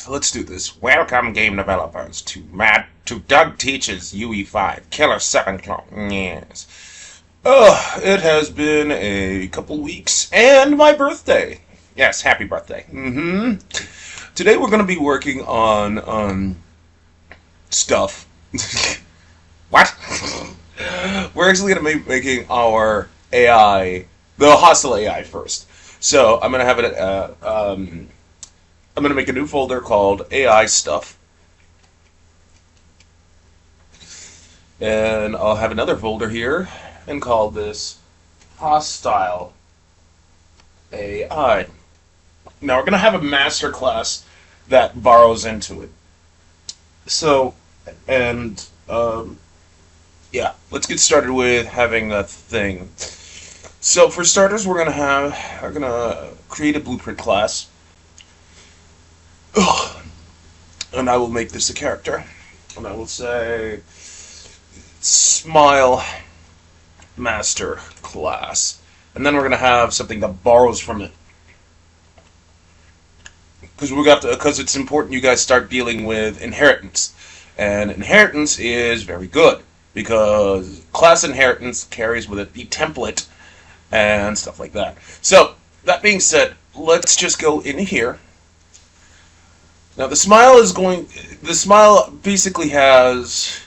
let's do this. Welcome, game developers, to Doug Teaches Ue5 Killer 7 clone. Yes. It has been a couple weeks, and my birthday. Yes, happy birthday. Today we're going to be working on stuff. What? We're actually going to be making our AI, the hostile AI first. So I'm going to have it. I'm going to make a new folder called AI stuff, and I'll have another folder here and call this hostile AI. Now we're going to have a master class that borrows into it. So, and yeah, let's get started with having a thing. So for starters, we're gonna create a blueprint class. And I will make this a character. And I will say smile master class. And then we're gonna have something that borrows from it. Because it's important you guys start dealing with inheritance. And inheritance is very good, because class inheritance carries with it the template and stuff like that. So, that being said, let's just go in here. Now the smile basically has,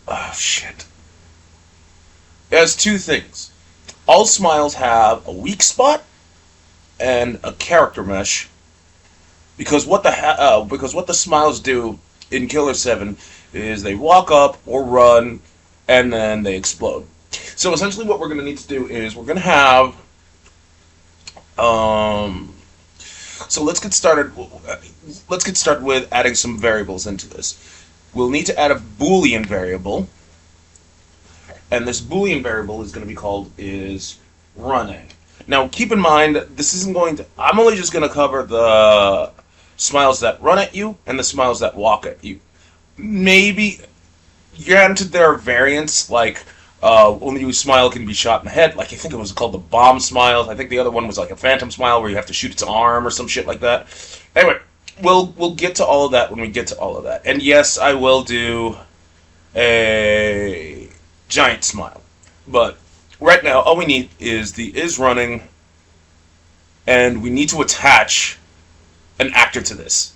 it has two things. All smiles have a weak spot and a character mesh, because what the smiles do in Killer 7 is they walk up or run and then they explode. So essentially what we're going to need to do is we're going to have so let's get started with adding some variables into this. We'll need to add a Boolean variable, and this Boolean variable is going to be called is running. Now keep in mind, this isn't going to, I'm only just going to cover the smiles that run at you and the smiles that walk at you. Maybe, granted, there are variants, like only you smile can be shot in the head. Like, I think it was called the bomb smile. I think the other one was like a phantom smile where you have to shoot its arm or some shit like that. Anyway, we'll get to all of that when we get to all of that. And yes, I will do a giant smile. But right now, all we need is the is running, and we need to attach an actor to this.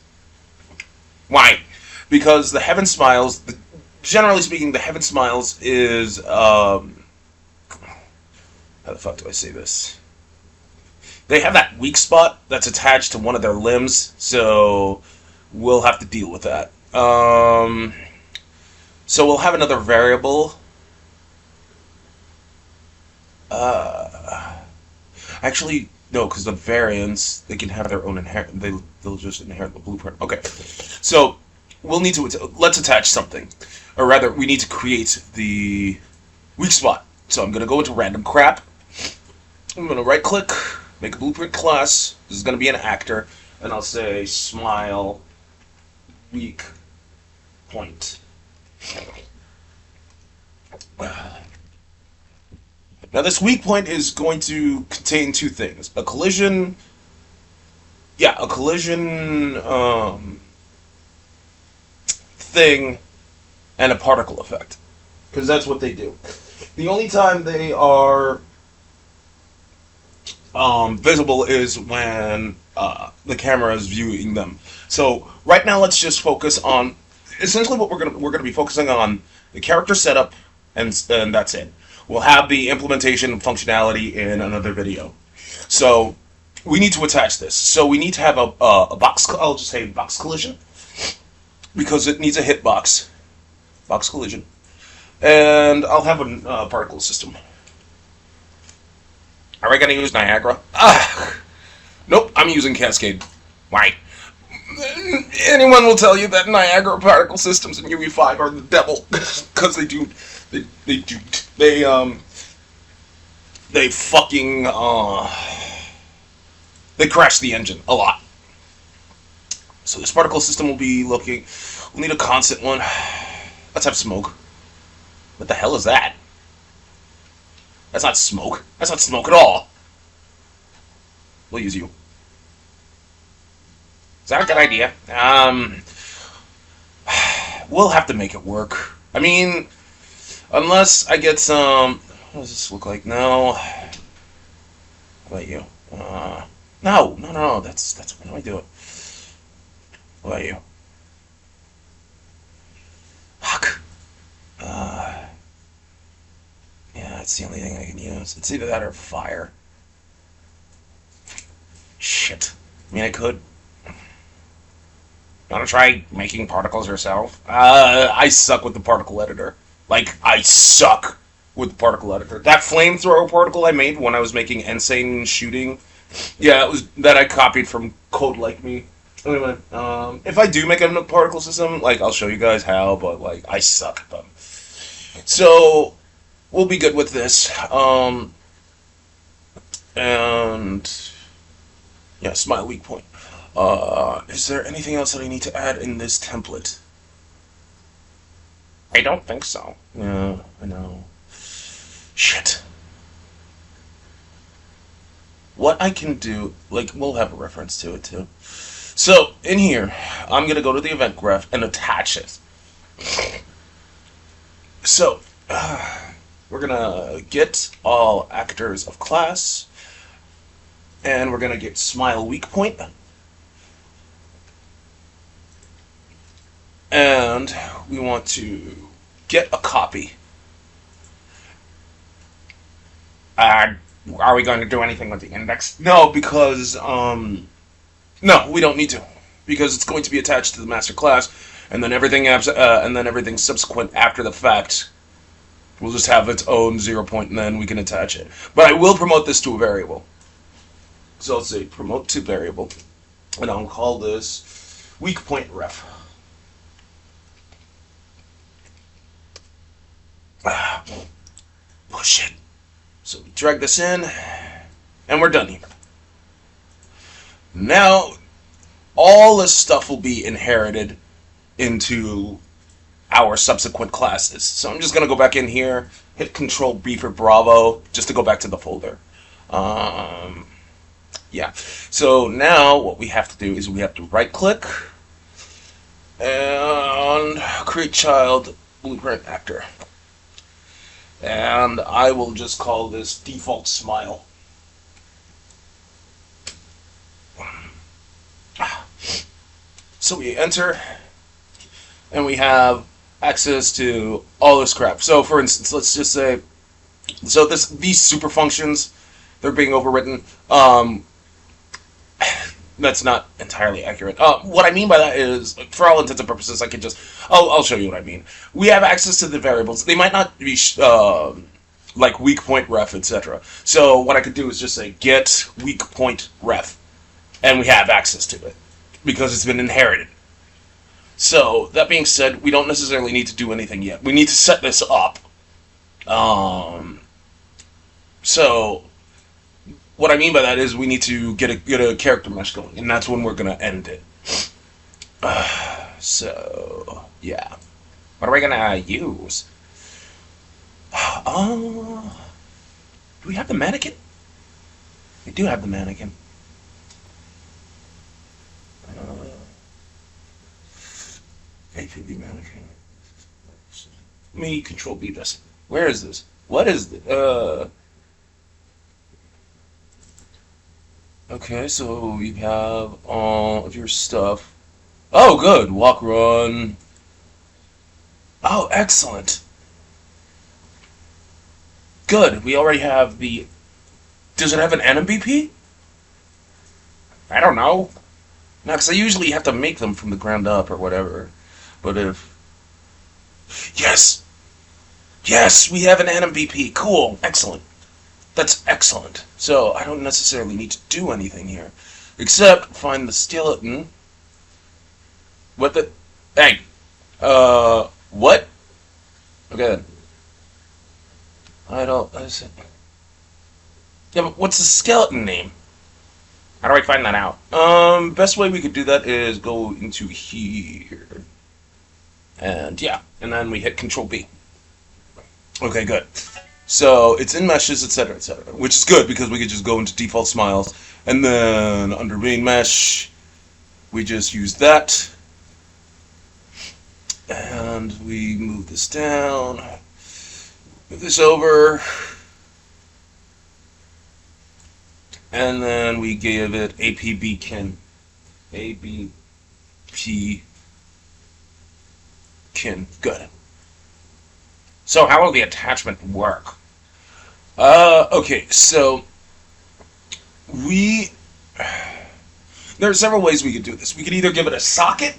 Why? Because the Heaven Smiles, generally speaking, the Heaven Smiles is, how the fuck do I say this? They have that weak spot that's attached to one of their limbs, so we'll have to deal with that. So we'll have another variable. Actually, no, because the variants, they can have their own they'll just inherit the blueprint. Okay, so we'll need to, let's attach something. Or rather, we need to create the weak spot. So I'm going to go into random crap. I'm going to right click, make a blueprint class. This is going to be an actor. And I'll say smile weak point. Now this weak point is going to contain two things. A collision thing and a particle effect, because that's what they do. The only time they are visible is when the camera is viewing them. So right now, let's just focus on essentially what we're gonna be focusing on: the character setup, and that's it. We'll have the implementation and functionality in another video. So we need to attach this. So we need to have a box. I'll just say box collision, because it needs a hitbox. Box collision. And I'll have a particle system. Are we going to use Niagara? Nope, I'm using Cascade. Why? Anyone will tell you that Niagara particle systems in Ue5 are the devil, because they fucking they crash the engine a lot. So this particle system will be we'll need a constant one. Let's have smoke. What the hell is that? That's not smoke. That's not smoke at all. We'll use you. Is that a good idea? We'll have to make it work. I mean, unless I get some. What does this look like? No. How about you? No. That's. How do I do it? How about you? Fuck. Yeah, that's the only thing I can use. It's either that or fire. Shit. I mean, I could. You want to try making particles yourself? I suck with the particle editor. Like, I suck with the particle editor. That flamethrower particle I made when I was making insane shooting, yeah, it was that I copied from Code Like Me. Anyway, if I do make a particle system, like, I'll show you guys how, but, like, I suck at them. So, we'll be good with this. And, yeah, smile weak point. Is there anything else that I need to add in this template? I don't think so. Yeah, I know. Shit. What I can do, like, we'll have a reference to it too. So, in here, I'm going to go to the event graph and attach it. So, we're going to get all actors of class, and we're going to get smile weak point. And we want to get a copy. Are we going to do anything with the index? No, because, no, we don't need to. Because it's going to be attached to the master class, and then everything subsequent after the fact will just have its own 0 point, and then we can attach it. But I will promote this to a variable. So let's say promote to variable, and I'll call this weak point ref. Push it. So we drag this in, and we're done here. Now, all this stuff will be inherited into our subsequent classes. So I'm just going to go back in here, hit Control B for Bravo, just to go back to the folder. Yeah. So now what we have to do is we have to right-click and create child blueprint actor. And I will just call this default smile. So we enter, and we have access to all this crap. So for instance, let's just say, so these super functions, they're being overwritten. That's not entirely accurate. What I mean by that is, for all intents and purposes, I could just... I'll show you what I mean. We have access to the variables. They might not be, like, weak point ref, etc. So what I could do is just say, get weak point ref. And we have access to it. Because it's been inherited. So, that being said, we don't necessarily need to do anything yet. We need to set this up. So... what I mean by that is we need to get a character mesh going, and that's when we're going to end it. So, yeah. What are we going to use? Do we have the mannequin? We do have the mannequin. APB mannequin. Let me Control B this. Where is this? What is this? Okay, so you have all of your stuff. Oh, good. Walk, run. Oh, excellent. Good. We already have the... Does it have an NMBP? I don't know. No, because I usually have to make them from the ground up or whatever. But if... Yes! Yes, we have an NMBP. Cool. Excellent. That's excellent. So, I don't necessarily need to do anything here. Except find the skeleton. What the... Hey! What? Okay then. I don't... Yeah, but what's the skeleton name? How do I find that out? Best way we could do that is go into here. And yeah, and then we hit Control B. Okay, good. So it's in meshes, etc., etc., which is good because we could just go into default smiles, and then under main mesh, we just use that, and we move this down, move this over, and then we give it APB kin. ABP kin. Good. So how will the attachment work? Okay, so we there are several ways we could do this. We could either give it a socket,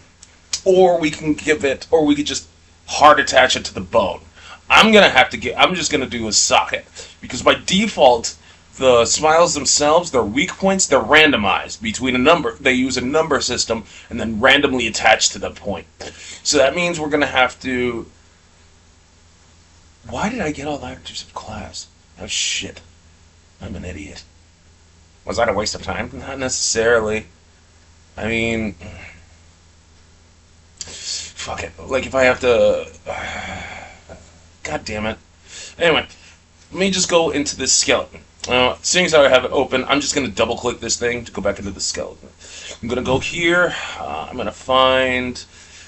or we could just hard attach it to the bone. I'm just gonna do a socket because by default, the smiles themselves, their weak points, they're randomized between a number. They use a number system and then randomly attach to the point. So that means we're gonna have to. Why did I get all the actors of class? Oh shit! I'm an idiot. Was that a waste of time? Not necessarily. I mean, fuck it. Like if I have to, God damn it. Anyway, let me just go into this skeleton. Seeing as how I have it open, I'm just gonna double click this thing to go back into the skeleton. I'm gonna go here. I'm gonna find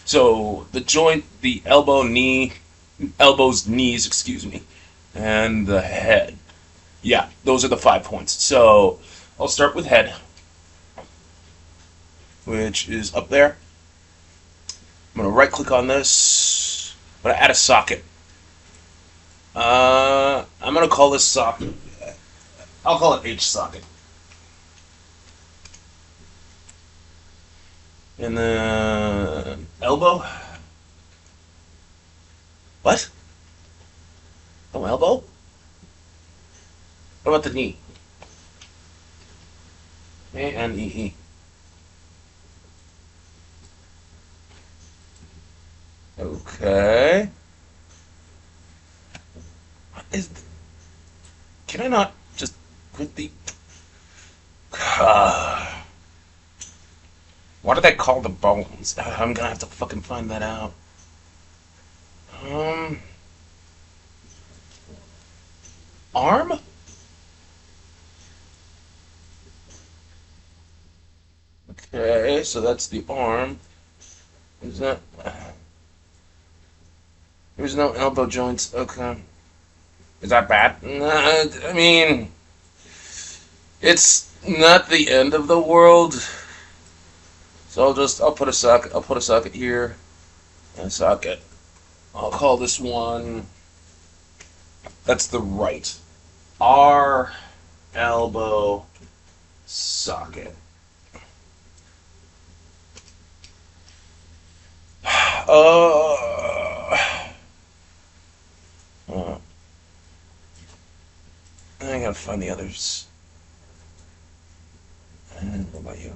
so the joint, the elbows, knees, excuse me, and the head. Yeah, those are the 5 points. So I'll start with head, which is up there. I'm going to right click on this. I'm going to add a socket. I'm going to call this socket. I'll call it H socket. And then elbow. What? Oh, elbow? What about the knee? A-N-E-E. Okay. What is... Can I not just put the... What do they call the bones? I'm gonna have to fucking find that out. Arm? Okay, so that's the arm. Is that... There's no elbow joints. Okay. Is that bad? I mean... It's not the end of the world. So I'll put a socket here. And a socket. I'll call this one... That's the right. R elbow socket. I gotta find the others. And what about you?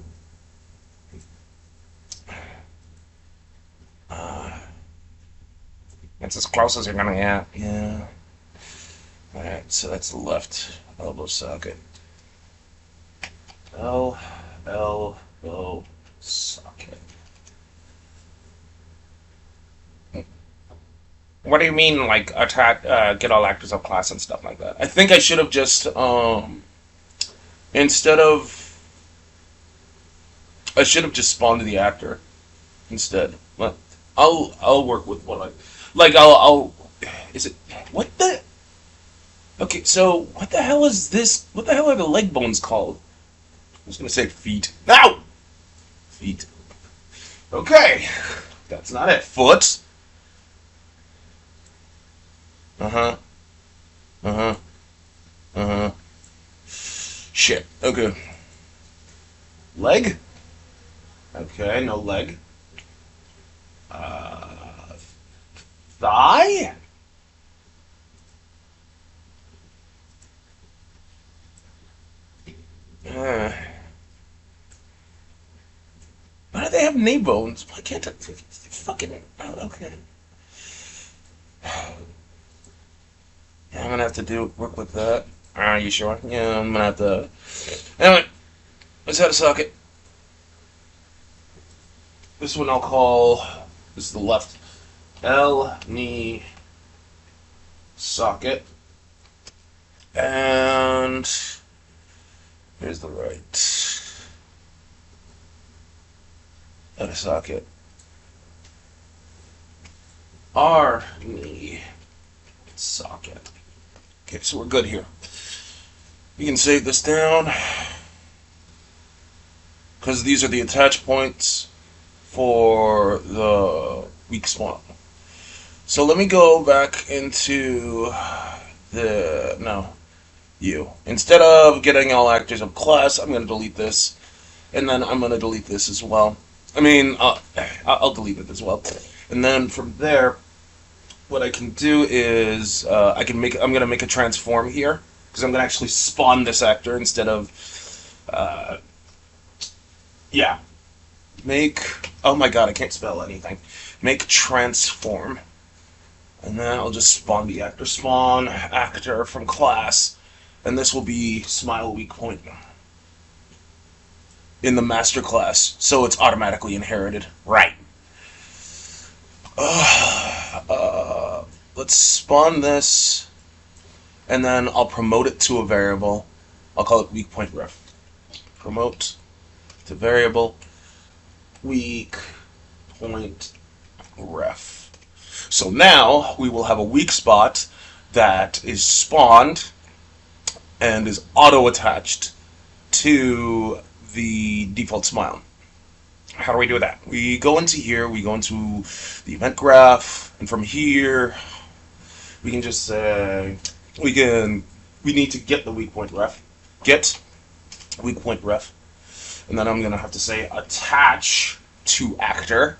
That's as close as you're gonna get. Yeah. Alright, so that's the left elbow socket. Elbow socket. What do you mean, like, get all actors of class and stuff like that? I think I should have just, instead of... I should have just spawned the actor instead. But I'll work with what I... Like, is it... What the... Okay, so, what the hell is this? What the hell are the leg bones called? I was gonna say feet. Ow! Feet. Okay. That's not it. Foot. Uh-huh. Uh-huh. Uh-huh. Shit. Okay. Leg? Okay, no leg. Thigh? Why do they have knee bones? Why can't I fucking... Oh, okay. Yeah, I'm gonna have to work with that. Are you sure? Yeah, I'm gonna have to... Anyway, let's add a socket. This one I'll call... This is the left. L, knee, socket. And... Here's the right. Add a socket. R knee socket. Okay, so we're good here. We can save this down because these are the attach points for the weak spawn. So let me go back into instead of getting all actors of class, I'm going to delete this, and then I'm going to delete this as well. I mean, I'll delete it as well. And then from there, what I can do is I'm going to make a transform here, because I'm going to actually spawn this actor instead of, oh my god, I can't spell anything. Make transform. And then I'll just spawn the actor. Spawn actor from class. And this will be smile weak point in the master class. So it's automatically inherited. Right. Let's spawn this. And then I'll promote it to a variable. I'll call it weak point ref. Promote to variable. Weak point ref. So now we will have a weak spot that is spawned and is auto-attached to the default smile. How do we do that? We go into here, we go into the event graph, and from here we can just say we need to get the weak point ref. Get weak point ref. And then I'm gonna have to say attach to actor.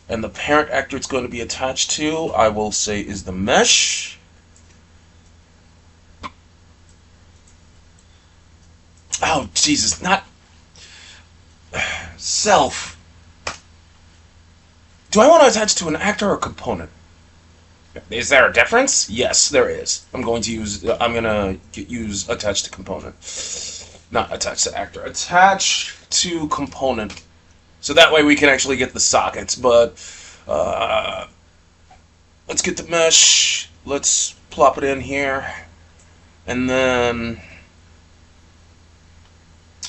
And the parent actor it's going to be attached to, I will say, is the mesh. Oh, Jesus, not self. Do I want to attach to an actor or component? Is there a difference? Yes, there is. I'm going to use attach to component. Not attach to actor. Attach to component. So that way we can actually get the sockets, but let's get the mesh, let's plop it in here, and then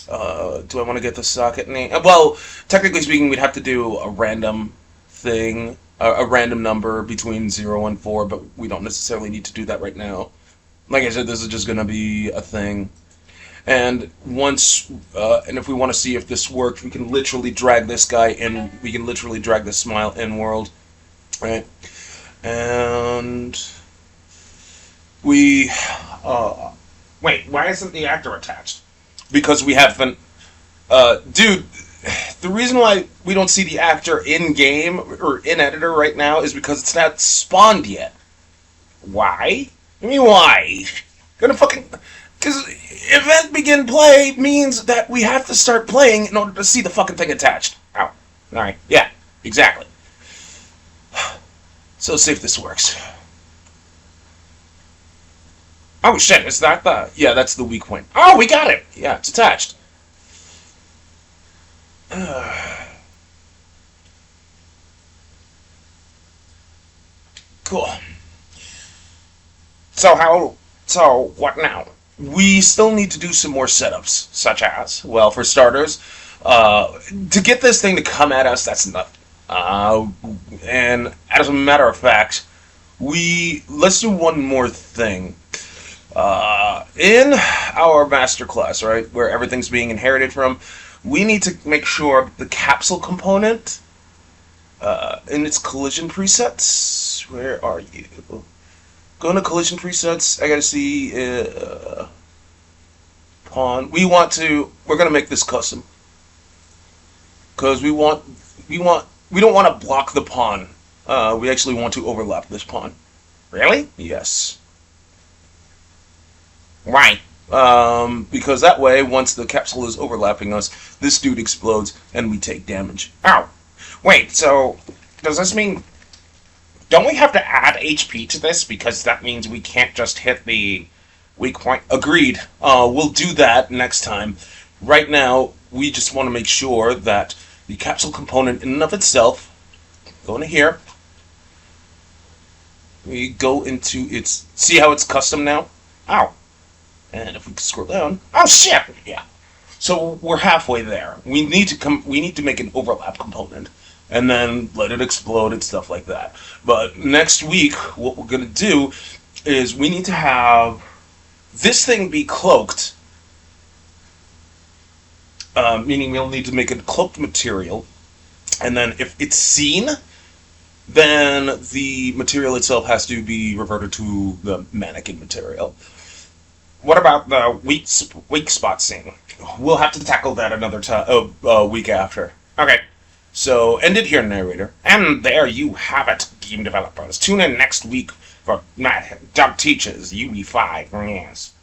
do I want to get the socket name? Well, technically speaking, we'd have to do a random thing, a random number between 0 and 4, but we don't necessarily need to do that right now. Like I said, this is just going to be a thing. And and if we want to see if this works, we can literally drag this guy in. We can literally drag the smile in world, right? And we, wait, why isn't the actor attached? Because we haven't, dude. The reason why we don't see the actor in game or in editor right now is because it's not spawned yet. Why? I mean, why? Gonna fucking. Because event begin play means that we have to start playing in order to see the fucking thing attached. Ow. Alright. Yeah, exactly. So let's see if this works. Oh shit, is that the... Yeah, that's the weak point. Oh, we got it! Yeah, it's attached. Cool. So what now? We still need to do some more setups, such as, well, for starters, to get this thing to come at us, that's nothing. And as a matter of fact, let's do one more thing. In our master class, right, where everything's being inherited from, we need to make sure the capsule component, in its collision presets, where are you? Go into collision presets. I gotta see pawn. We're gonna make this custom because we don't want to block the pawn. We actually want to overlap this pawn. Really? Yes. Right. Because that way, once the capsule is overlapping us, this dude explodes and we take damage. Ow. Wait. So does this mean? Don't we have to add HP to this? Because that means we can't just hit the weak point. Agreed. We'll do that next time. Right now, we just want to make sure that the capsule component in and of itself, go into here, we go into its, see how it's custom now? Ow. And if we scroll down, oh shit! Yeah. So we're halfway there. We need to make an overlap component and then let it explode and stuff like that. But next week, what we're going to do is we need to have this thing be cloaked, meaning we'll need to make a cloaked material, and then if it's seen, then the material itself has to be reverted to the mannequin material. What about the weak spot scene? We'll have to tackle that another time, week after. Okay. So, end it here, narrator. And there you have it, game developers. Tune in next week for Doug Teaches Ue5. Yes.